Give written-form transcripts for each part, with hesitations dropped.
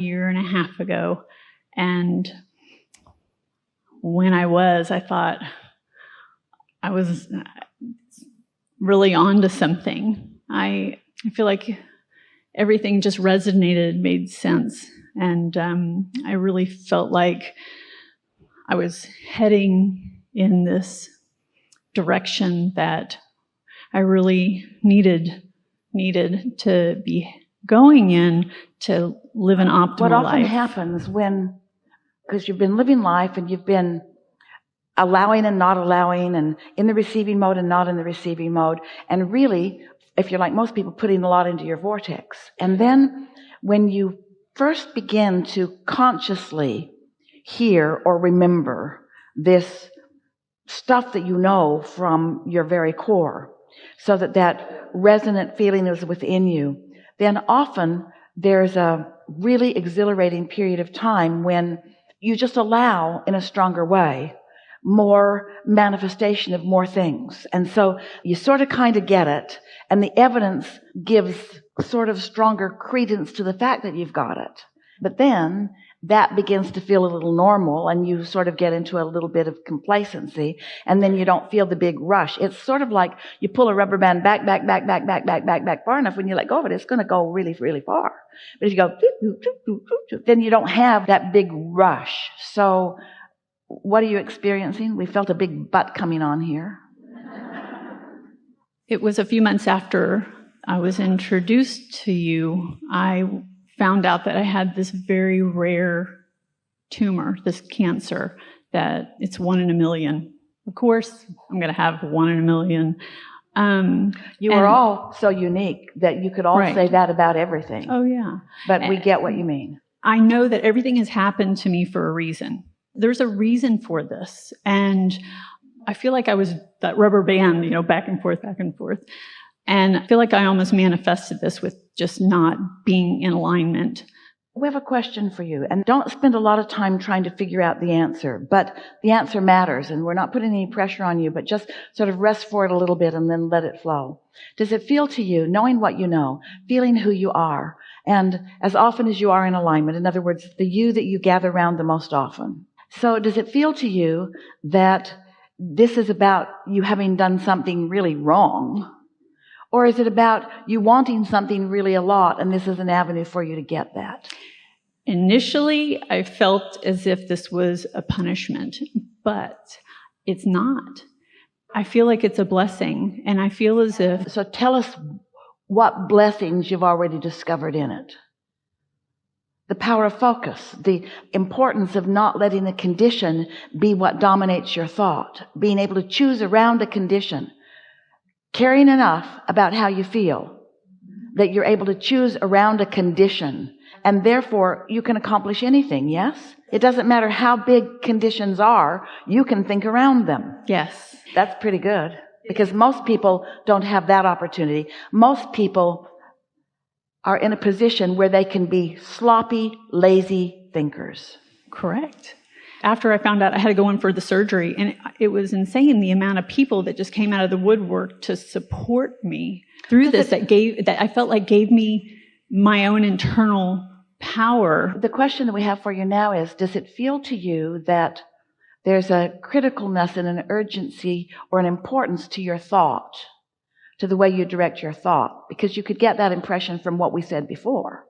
year and a half ago. And when I thought I was really onto something. I feel like everything just resonated, made sense. And I really felt like I was heading in this direction that I really needed to be going in to live an optimal life. What often happens because you've been living life and you've been allowing and not allowing, and in the receiving mode and not in the receiving mode, and really, if you're like most people, putting a lot into your vortex. And then when you first begin to consciously hear or remember this stuff that you know from your very core, so that resonant feeling is within you, then often there's a really exhilarating period of time when you just allow, in a stronger way, more manifestation of more things. And so you sort of kind of get it, and the evidence gives sort of stronger credence to the fact that you've got it. But then that begins to feel a little normal, and you sort of get into a little bit of complacency, and then you don't feel the big rush. It's sort of like you pull a rubber band back far enough. When you let go of it, it's going to go really, really far. But if you go, then you don't have that big rush. So what are you experiencing? We felt a big butt coming on here. It was a few months after I was introduced to you, I found out that I had this very rare tumor, this cancer, that it's 1 in a million. Of course, I'm going to have 1 in a million. You are all so unique that you could all Right. say that about everything. Oh, yeah. But we get what you mean. I know that everything has happened to me for a reason. There's a reason for this. And I feel like I was that rubber band, back and forth. And I feel like I almost manifested this with just not being in alignment. We have a question for you, and don't spend a lot of time trying to figure out the answer, but the answer matters, and we're not putting any pressure on you, but just sort of rest for it a little bit and then let it flow. Does it feel to you, knowing what you know, feeling who you are, and as often as you are in alignment, in other words, the you that you gather around the most often? So does it feel to you that this is about you having done something really wrong? Or is it about you wanting something really a lot, and this is an avenue for you to get that? Initially, I felt as if this was a punishment, but it's not. I feel like it's a blessing, and I feel as if... So tell us what blessings you've already discovered in it. The power of focus, the importance of not letting the condition be what dominates your thought, being able to choose around a condition, caring enough about how you feel that you're able to choose around a condition, and therefore you can accomplish anything, yes? It doesn't matter how big conditions are, you can think around them. Yes. That's pretty good, because most people don't have that opportunity. Most people are in a position where they can be sloppy, lazy thinkers. Correct. After I found out I had to go in for the surgery, and it was insane the amount of people that just came out of the woodwork to support me through this, that I felt like gave me my own internal power. The question that we have for you now is, does it feel to you that there's a criticalness and an urgency or an importance to your thought, to the way you direct your thought? Because you could get that impression from what we said before.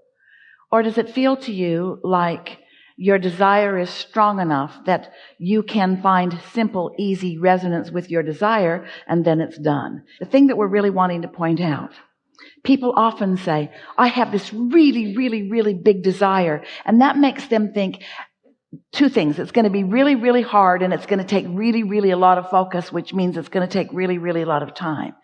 Or does it feel to you like your desire is strong enough that you can find simple, easy resonance with your desire, and then it's done? The thing that we're really wanting to point out, people often say, I have this really, really, really big desire, and that makes them think two things. It's going to be really, really hard, and it's going to take really, really a lot of focus, which means it's going to take really, really a lot of time.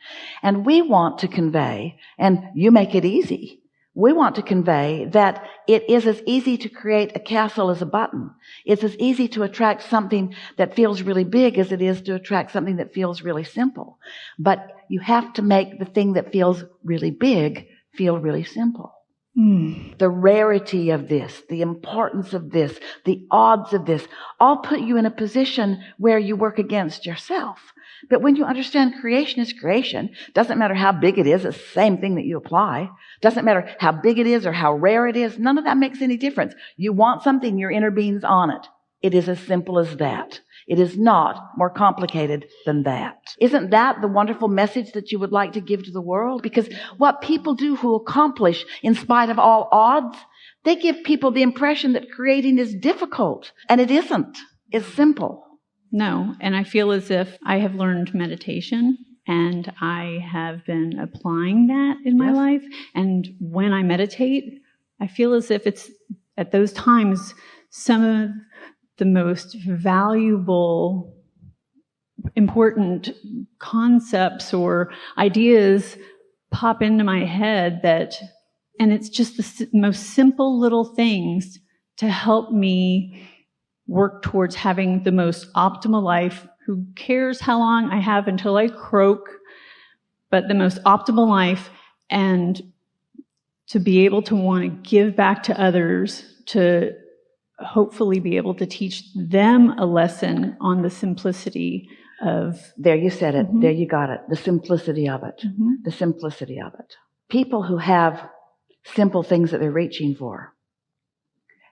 And we want to convey, and you make it easy, we want to convey that it is as easy to create a castle as a button. It's as easy to attract something that feels really big as it is to attract something that feels really simple. But you have to make the thing that feels really big feel really simple. The rarity of this, the importance of this, the odds of this, all put you in a position where you work against yourself. But when you understand creation is creation, doesn't matter how big it is, it's the same thing that you apply. Doesn't matter how big it is or how rare it is, none of that makes any difference. You want something, your inner being's on it. It is as simple as that. It is not more complicated than that. Isn't that the wonderful message that you would like to give to the world? Because what people do who accomplish in spite of all odds, they give people the impression that creating is difficult. And it isn't. It's simple. No, and I feel as if I have learned meditation and I have been applying that in my life. And when I meditate, I feel as if it's at those times some of the most valuable, important concepts or ideas pop into my head and it's just the most simple little things to help me work towards having the most optimal life. Who cares how long I have until I croak, but the most optimal life, and to be able to want to give back to others, to hopefully be able to teach them a lesson on the simplicity of... There, you said it. There, you got it. The simplicity of it. The simplicity of it. People who have simple things that they're reaching for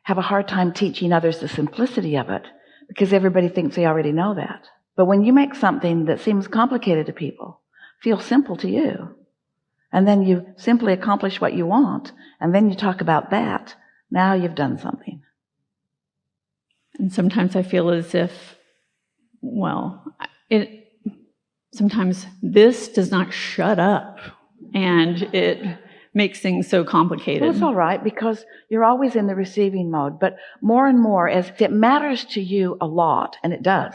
have a hard time teaching others the simplicity of it because everybody thinks they already know that. But when you make something that seems complicated to people feel simple to you, and then you simply accomplish what you want, and then you talk about that, now you've done something. And sometimes I feel as if, sometimes this does not shut up, and it makes things so complicated. Well, it's all right, because you're always in the receiving mode. But more and more, as it matters to you a lot, and it does,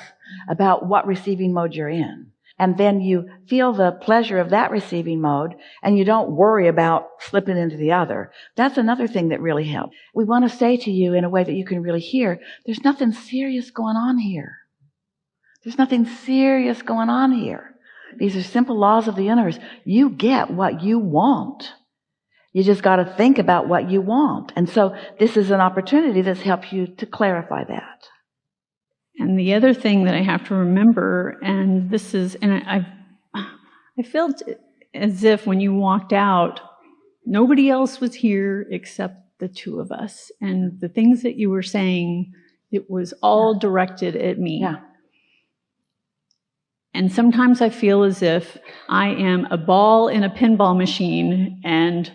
about what receiving mode you're in. And then you feel the pleasure of that receiving mode, and you don't worry about slipping into the other. That's another thing that really helps. We want to say to you in a way that you can really hear, there's nothing serious going on here. There's nothing serious going on here. These are simple laws of the universe. You get what you want. You just got to think about what you want. And so this is an opportunity that's helped you to clarify that. And the other thing that I have to remember, and this is, and I felt as if when you walked out, nobody else was here except the two of us. And the things that you were saying, it was all directed at me. Yeah. And sometimes I feel as if I am a ball in a pinball machine, and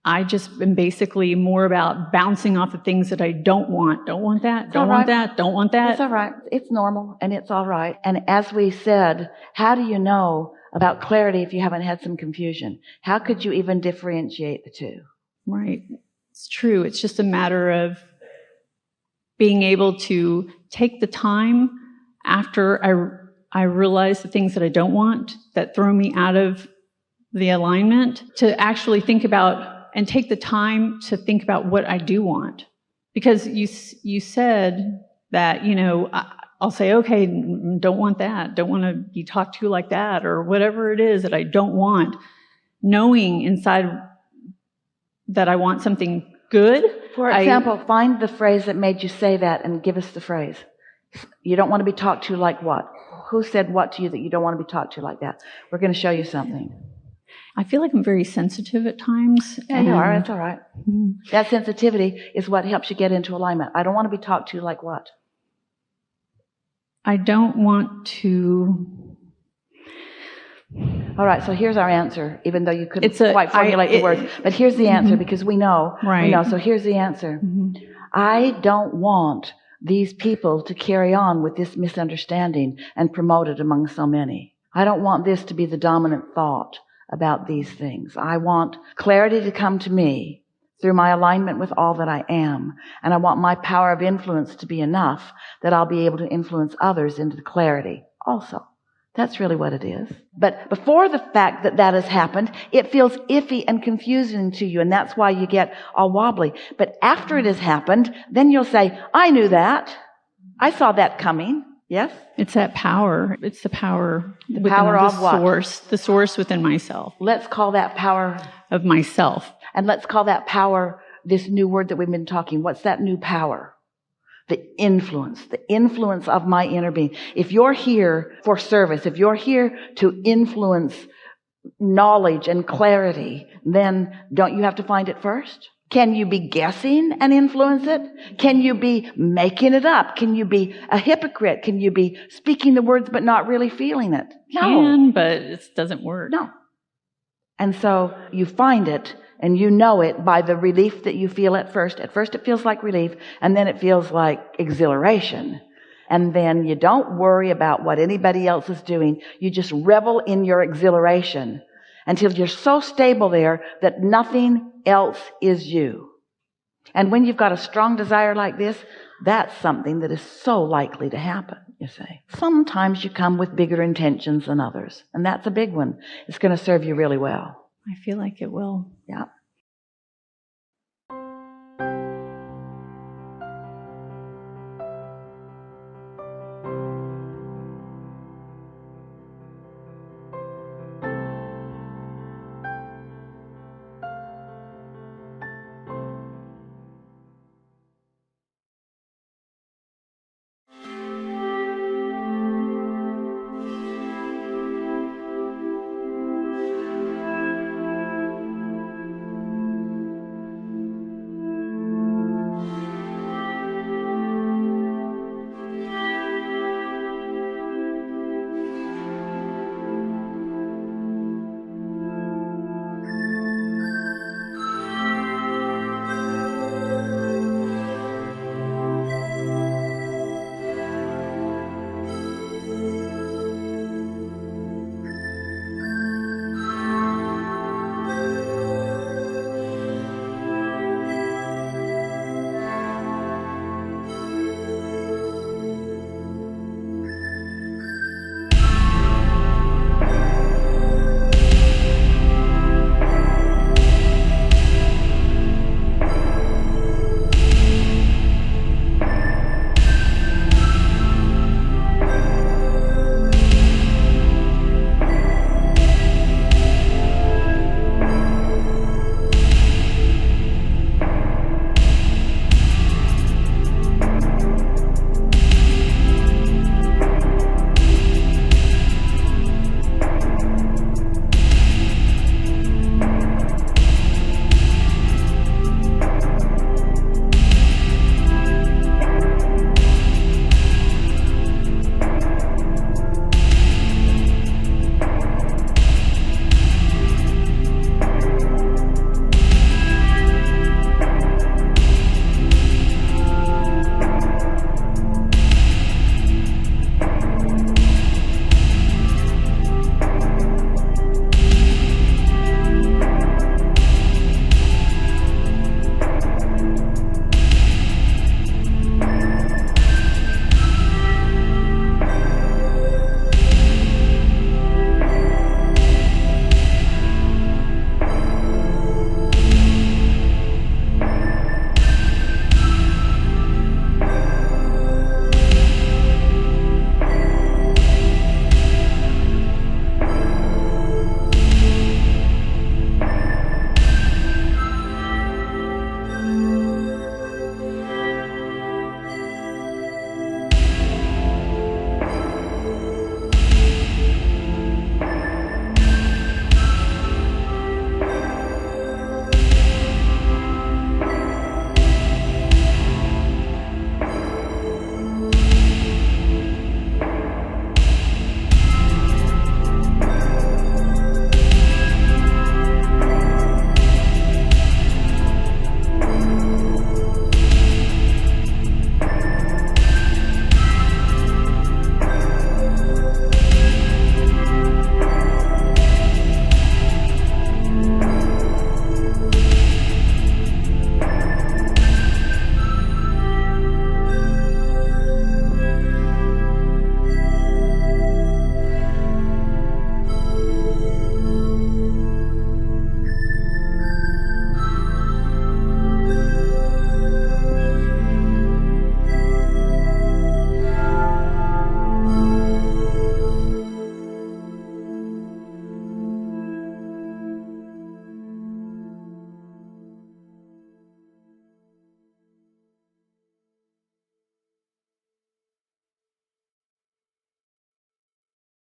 I just am basically more about bouncing off the things that I don't want. Don't want that, don't want that, don't want that. It's all right. It's normal, and it's all right. And as we said, how do you know about clarity if you haven't had some confusion? How could you even differentiate the two? Right. It's true. It's just a matter of being able to take the time after I realize the things that I don't want that throw me out of the alignment to actually think about and take the time to think about what I do want. Because you said that, I'll say, okay, don't want that, don't want to be talked to like that, or whatever it is that I don't want, knowing inside that I want something good. For example, find the phrase that made you say that and give us the phrase. You don't want to be talked to like what? Who said what to you that you don't want to be talked to like that? We're going to show you something. I feel like I'm very sensitive at times. Yeah, you are. It's all right. That sensitivity is what helps you get into alignment. I don't want to be talked to like what? I don't want to... All right, so here's our answer, even though you couldn't quite formulate the words. But here's the answer, because we know. Right. We know. So here's the answer. I don't want these people to carry on with this misunderstanding and promote it among so many. I don't want this to be the dominant thought about these things. I want clarity to come to me through my alignment with all that I am. And I want my power of influence to be enough that I'll be able to influence others into the clarity also. That's really what it is. But before the fact that that has happened, it feels iffy and confusing to you, and that's why you get all wobbly. But after it has happened, then you'll say, I knew that. I saw that coming. Yes? It's that power. It's the power. The power of what? The source within myself. Let's call that power of myself. And let's call that power, this new word that we've been talking. What's that new power? The influence of my inner being. If you're here for service, if you're here to influence knowledge and clarity, then don't you have to find it first? Can you be guessing and influence it? Can you be making it up? Can you be a hypocrite? Can you be speaking the words but not really feeling it? No. Can, but it doesn't work. No. And so you find it and you know it by the relief that you feel at first. At first it feels like relief, and then it feels like exhilaration. And then you don't worry about what anybody else is doing. You just revel in your exhilaration until you're so stable there that nothing else is you. And when you've got a strong desire like this, that's something that is so likely to happen, you see. Sometimes you come with bigger intentions than others, and that's a big one. It's going to serve you really well. I feel like it will. Yeah.